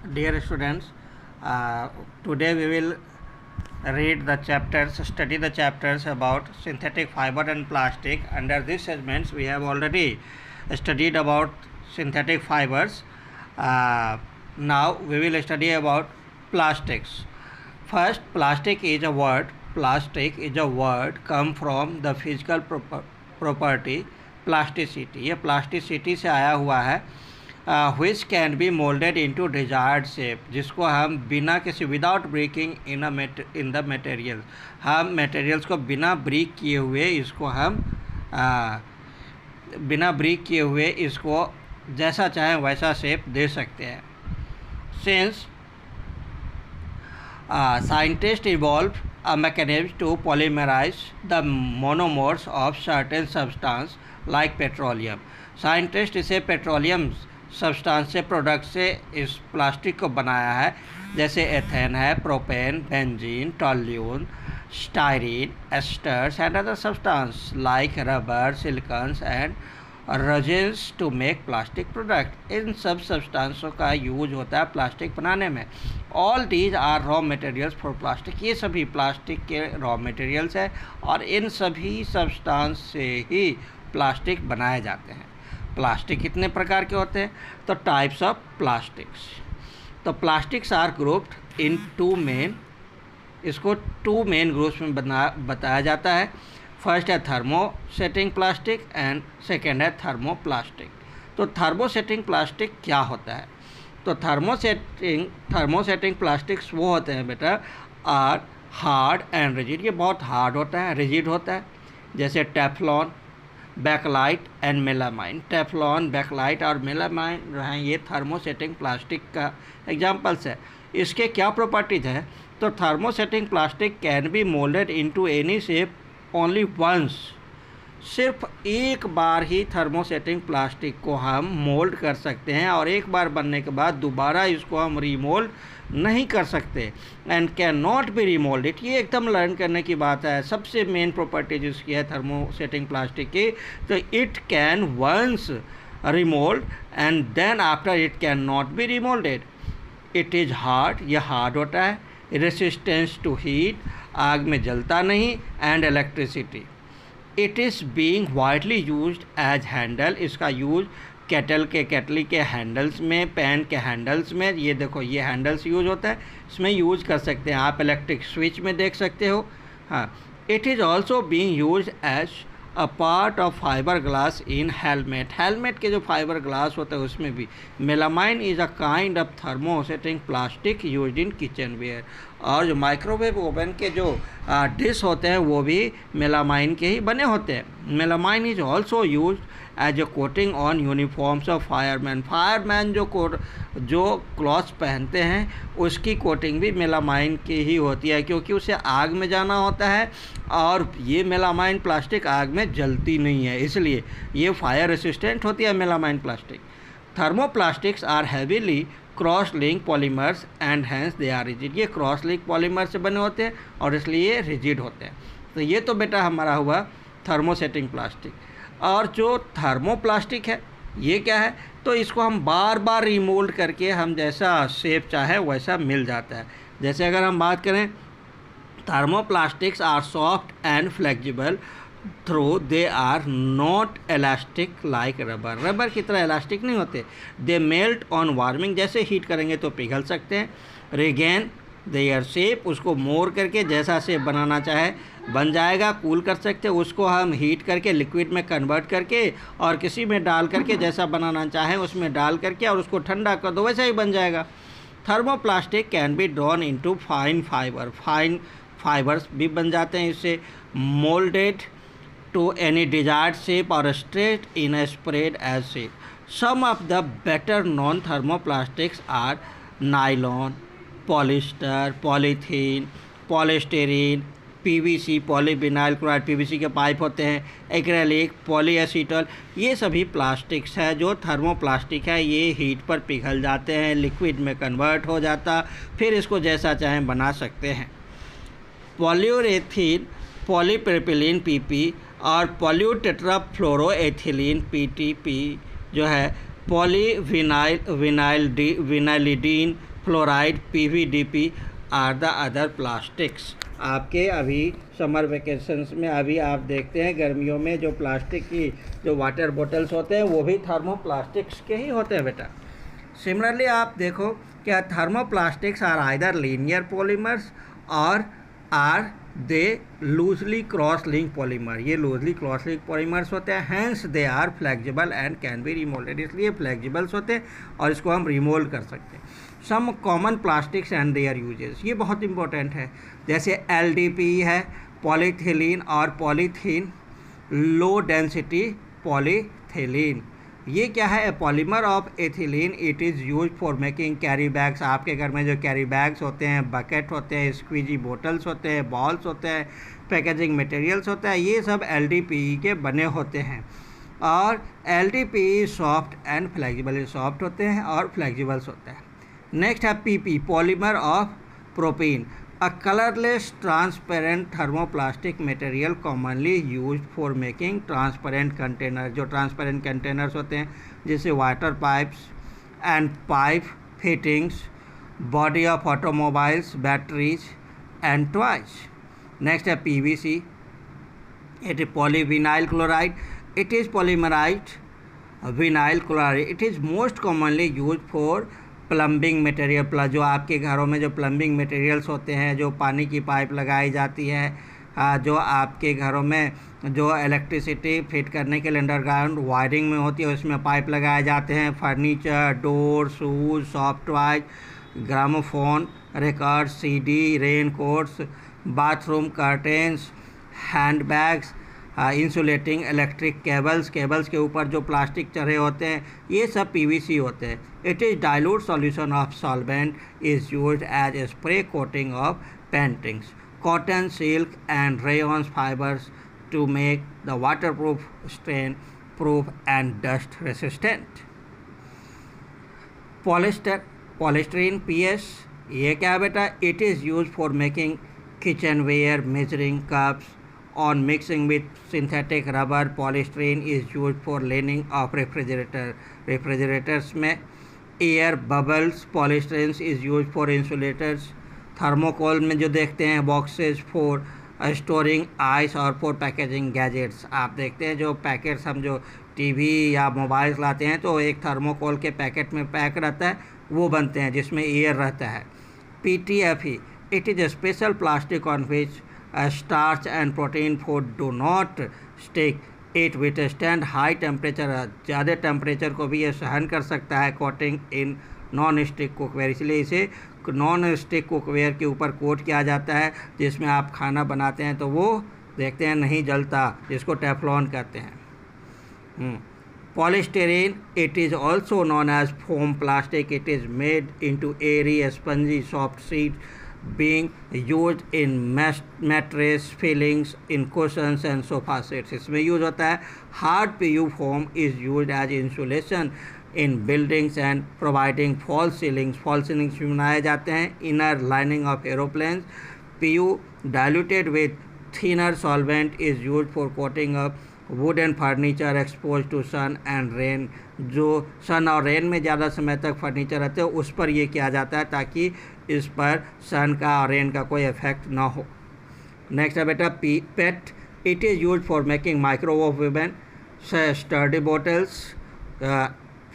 Dear students, today we will study the chapters about synthetic fiber and plastic. Under these segments, we have already studied about synthetic fibers. Now we will study about plastics. First, plastic is a word. Plastic is a word come from the physical property plasticity. ये plasticity से आया हुआ है. Which can be molded into desired shape, जिसको हम बिना किसी without breaking in the material, हम मटेरियल्स को बिना ब्रेक किए हुए इसको जैसा चाहें वैसा शेप दे सकते हैं. Since scientists evolved a mechanism to polymerize the monomers of certain substance like petroleum. Scientist इसे पेट्रोलियम सब्सटेंस से प्रोडक्ट से इस प्लास्टिक को बनाया है, जैसे एथेन है, propane, benzene, toluene, styrene, esters and other substance like rubber, silicones and resins to make plastic product. इन सब सब्सटेंसों का यूज होता है प्लास्टिक बनाने में. All these are raw materials for plastic. ये सभी प्लास्टिक के रॉ मटेरियल्स हैं और इन सभी सब्सटेंस से ही प्लास्टिक बनाए जाते हैं. प्लास्टिक कितने प्रकार के होते हैं? तो टाइप्स ऑफ प्लास्टिक्स. तो प्लास्टिक्स आर ग्रुप्ड इन इसको टू मेन ग्रुप्स में बताया जाता है. फर्स्ट है थर्मोसेटिंग प्लास्टिक एंड सेकेंड है थर्मोप्लास्टिक. तो थर्मोसेटिंग प्लास्टिक क्या होता है? तो थर्मोसेटिंग प्लास्टिक्स वो होते हैं बेटा, आर हार्ड एंड रिजिड. ये बहुत हार्ड होता है, रिजिड होता है, जैसे Teflon, bakelite and melamine. Teflon, bakelite और मेलामाइन जो हैं ये थर्मोसेटिंग प्लास्टिक का एग्जांपल्स है. इसके क्या प्रॉपर्टीज हैं? तो thermosetting plastic can be moulded into any shape only once. सिर्फ एक बार ही थर्मोसेटिंग प्लास्टिक को हम मोल्ड कर सकते हैं और एक बार बनने के बाद दोबारा इसको हम रीमोल्ड नहीं कर सकते. And can not be remoulded. ये एकदम लर्न करने की बात है. सबसे मेन प्रॉपर्टी जिसकी है थर्मोसेटिंग प्लास्टिक की, तो it can once remould and then after it can not be remoulded. It is hard. ये हार्ड होता है. रेसिस्टेंस टू हीट, आग में जलता नहीं, and electricity. It is being widely used as handle. इसका यूज केटली के हैंडल्स में, पैन के हैंडल्स में, ये देखो ये हैंडल्स यूज होता है, इसमें यूज कर सकते हैं. आप इलेक्ट्रिक स्विच में देख सकते हो. हाँ, it is also being used as a part of fibre glass in helmet. Helmet के जो फाइबर ग्लास होता है उसमें भी. Melamine is a kind of thermosetting plastic used in kitchen ware. और जो माइक्रोवेव ओवन के जो डिश होते हैं वो भी मेलामाइन के ही बने होते हैं. Melamine is also used as a coating on uniforms of fireman. Fireman जो क्लॉथ्स पहनते हैं उसकी कोटिंग भी मेलामाइन की ही होती है, क्योंकि उसे आग में जाना होता है और ये मेलामाइन प्लास्टिक आग में जलती नहीं है, इसलिए ये फायर रेसिस्टेंट होती है melamine plastic. Thermoplastics are heavily cross link polymers and hence they are rigid. ये क्रॉस लिंक पॉलीमर से बने होते हैं और इसलिए रिजिड होते हैं. तो ये तो बेटा हमारा हुआ थर्मोसेटिंग प्लास्टिक. और जो थर्मोप्लास्टिक है ये क्या है? तो इसको हम बार बार रिमोल्ड करके हम जैसा शेप चाहे वैसा मिल जाता है. जैसे अगर हम बात करें, thermoplastics are soft and flexible though they are not elastic like rubber. Rubber की तरह इलास्टिक नहीं होते. They melt on warming. जैसे हीट करेंगे तो पिघल सकते हैं. Regain their shape. उसको मोड़ करके जैसा शेप बनाना चाहे बन जाएगा. कूल कर सकते हैं उसको हम हीट करके लिक्विड में कन्वर्ट करके और किसी में डाल करके जैसा बनाना चाहे उसमें डाल करके और उसको ठंडा कर दो, वैसा ही बन जाएगा. Thermoplastic can be drawn into fine fibre. Fine fibres भी बन जाते हैं इससे. Moulded to any desired shape or straight in a spread as shape. Some of the better known thermoplastics are nylon, polyester, polythene, polystyrene, PVC, polyvinyl chloride, PVC के pipe होते हैं, acrylic, पॉलीएसीटल. ये सभी प्लास्टिक्स है जो थर्मोप्लास्टिक है. ये heat पर पिघल जाते हैं, लिक्विड में कन्वर्ट हो जाता, फिर इसको जैसा चाहें बना सकते हैं. पॉलीयूरेथीन, पॉलीप्रोपिलीन PP और पॉलीटेट्राफ्लोरोएथिलीन PTP जो है, polyvinylidene fluoride, PVDP are the other plastics. आपके अभी समर वेकेशंस में अभी आप देखते हैं गर्मियों में जो प्लास्टिक की जो वाटर बॉटल्स होते हैं वो भी थर्मोप्लास्टिक्स के ही होते हैं बेटा। सिमिलरली आप देखो क्या thermoplastics are either linear polymers और are they loosely cross link polymer. ये लूजली क्रॉस लिंक पॉलीमर्स होते हैं, hence they are flexible and can be remoulded. इसलिए फ्लेक्सिबल्स होते हैं और इसको हम रिमोल्ड कर सकते हैं। Some common plastics and their uses, ये बहुत इंपॉर्टेंट है। जैसे LDPE है, पॉलीथिलीन और पॉलीथीन, लो डेंसिटी पॉलीथिलीन। ये क्या है? ए polymer of ethylene. It is use for making carry bags. आपके घर में जो कैरी बैग्स होते हैं, बकेट होते हैं, स्क्वीजी बोटल्स होते हैं, बॉल्स होते हैं, पैकेजिंग मटेरियल्स होता है, ये सब LDPE के बने होते हैं। और LDPE soft and flexible, soft होते हैं और फ्लेक्सिबल्स होते हैं। नेक्स्ट है PP, polymer of propene, a colourless transparent thermoplastic material commonly used for making transparent container. जो ट्रांसपेरेंट कंटेनर्स होते हैं जैसे water pipes and pipe fittings, body of automobiles, batteries and toys. Next है PVC, it is polyvinyl chloride, it is polymerised vinyl chloride. It is most commonly use for plumbing material. जो आपके घरों में जो plumbing materials होते हैं, जो पानी की पाइप लगाई जाती है, जो आपके घरों में जो इलेक्ट्रिसिटी फिट करने के लिए अंडरग्राउंड वायरिंग में होती है, उसमें पाइप लगाए जाते हैं। Furniture, door, shoes, soft toys, gramophone, record, CD, rain quotes, bathroom curtains, hand bags, insulating electric cables के ऊपर जो प्लास्टिक चढ़े होते हैं, ये सब PVC होते हैं। It is dilute solution of solvent is used as a spray coating of paintings, cotton, silk and rayons fibres to make the water proof, strain proof and dust resistant. Polystyrene PS, ये क्या है बेटा? It is use for making kitchen ware, measuring cups. On mixing with synthetic rubber, polystyrene is used for lining of refrigerator. Refrigerators में air bubbles, polystyrene is used for insulators. Thermocol में जो देखते हैं boxes for storing ice और for packaging gadgets। आप देखते हैं जो पैकेट्स हम जो TV या मोबाइल्स लाते हैं तो एक थर्मोकोल के पैकेट में पैक रहता है, वो बनते हैं जिसमें एयर रहता है। PTFE, it is a special plastic on which starch and protein food do not stick. It withstand high temperature, ज़्यादा टेम्परेचर को भी ये सहन कर सकता है। Coating in non stick cookware, इसलिए इसे नॉन स्टिक कुकवेयर के ऊपर कोट किया जाता है, जिसमें आप खाना बनाते हैं तो वो देखते हैं नहीं जलता, जिसको टेफ्लॉन कहते हैं। Polystyrene, it is also known as foam plastic. It is made into airy, spongy, soft sheets, being used in mattress fillings, in cushions and sofa sets. इसमें यूज होता है। Hard PU foam is used as insulation in buildings and providing false ceilings. False ceilings भी बनाए जाते हैं। Inner lining of aeroplanes. PU diluted with thinner solvent is used for coating up wooden furniture expose to sun and rain. जो sun और rain में ज़्यादा समय तक फर्नीचर रहते हैं उस पर ये किया जाता है ताकि इस पर सन का और रेन का कोई इफेक्ट ना हो। नेक्स्ट है बेटा PET, it is use for making microwave oven, sturdy bottles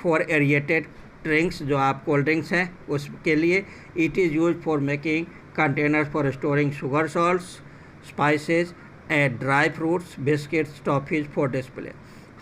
for aerated drinks, जो आप कोल्ड ड्रिंक्स हैं उसके लिए। It is use for making containers for storing sugar, salts, spices and dry fruits, biscuits, toffees for display.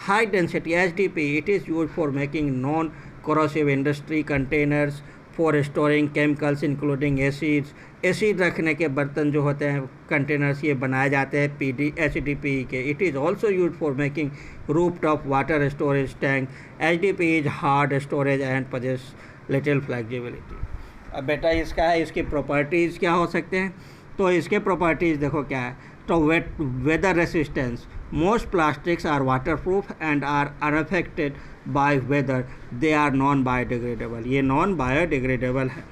High density HDPE, it is used for making non-corrosive industry containers for storing chemicals including acids. Acid रखने के बर्तन जो होते हैं containers, ये बनाए जाते हैं HDPE के। It is also use for making roof top water storage tank. HDPE is hard storage and possess little flexibility. अब बेटा इसका है, इसकी प्रॉपर्टीज़ क्या हो सकते हैं? तो इसके प्रॉपर्टीज़ देखो क्या है। तो weather resistance, most plastics are waterproof and are unaffected by weather. They are non-biodegradable. ये non-biodegradable है।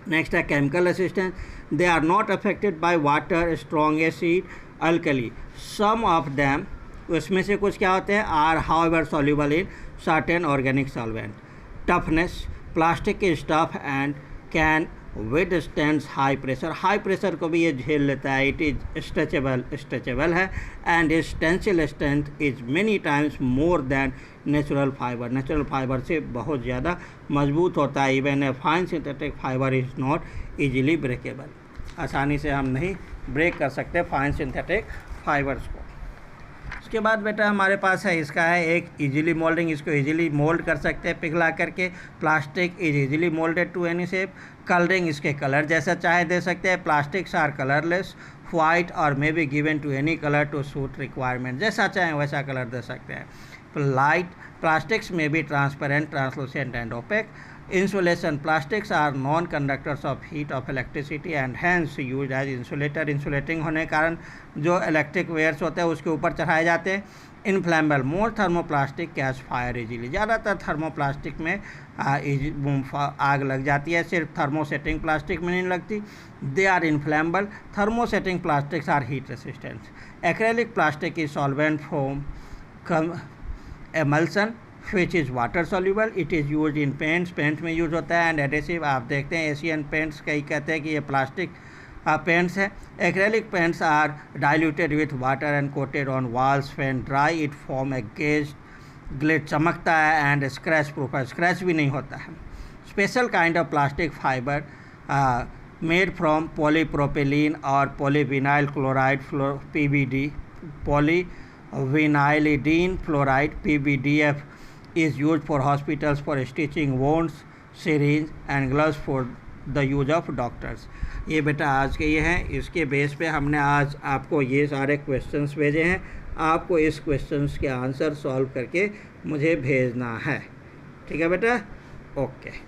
नेक्स्ट है chemical resistance, they are not affected by water, strong acid, alkali. Some of them, उसमें से कुछ क्या होते हैं, are however soluble in certain organic solvent. Toughness, plastic is tough and can withstands high pressure, high pressure को भी ये झेल लेता है. इट इज स्ट्रेचेबल है and is tensile strength is many times more than natural fibre, natural fibre से बहुत ज़्यादा मजबूत होता है. Even a fine synthetic fibre is not easily breakable, आसानी से हम नहीं ब्रेक कर सकते फाइन सिंथेटिक फाइबर्स को. उसके बाद बेटा हमारे पास है इसका है एक इजीली मोल्डिंग, इसको इजीली मोल्ड कर सकते हैं पिघला करके. Plastic is easily moulded to any shape. Colouring, इसके कलर जैसा चाहे दे सकते हैं. प्लास्टिक्स आर कलरलेस, वाइट और may be given to any colour to suit requirement, जैसा चाहे वैसा कलर दे सकते हैं. Light plastics may be transparent, translucent and opaque. Insulation, plastics are non conductors of heat of electricity and hence use as insulator, insulating होने के कारण जो इलेक्ट्रिक वेयर्स होते हैं उसके ऊपर चढ़ाए जाते हैं. इनफ्लेमेबल, मोर थर्मोप्लास्टिक कैच फायर इजीली, ज़्यादातर थर्मोप्लास्टिक में आग लग जाती है, सिर्फ थर्मोसेटिंग प्लास्टिक में नहीं लगती. They are inflammable. Thermosetting plastics are heat resistant. Acrylic plastic is solvent from emulsion which is water soluble. It is used in paints, paints में यूज होता है. एंड एडेसिव, आप देखते हैं एशियन पेंट्स कई कहते हैं कि ये प्लास्टिक पेंट्स है. Acrylic paints are diluted with water and coated on walls. When dry it form a glaze, चमकता है एंड स्क्रैच प्रूफ है, स्क्रैच भी नहीं होता है. Special kind of plastic fibre made from polypropylene और polyvinyl chloride PVD, polyvinylidene fluoride PVDF is used for hospitals for stitching wounds, syringe and gloves for the use of doctors. ये बेटा आज के ये हैं, इसके बेस पे हमने आज आपको ये सारे क्वेश्चंस भेजे हैं. आपको इस क्वेश्चंस के आंसर सॉल्व करके मुझे भेजना है. ठीक है बेटा, ओके.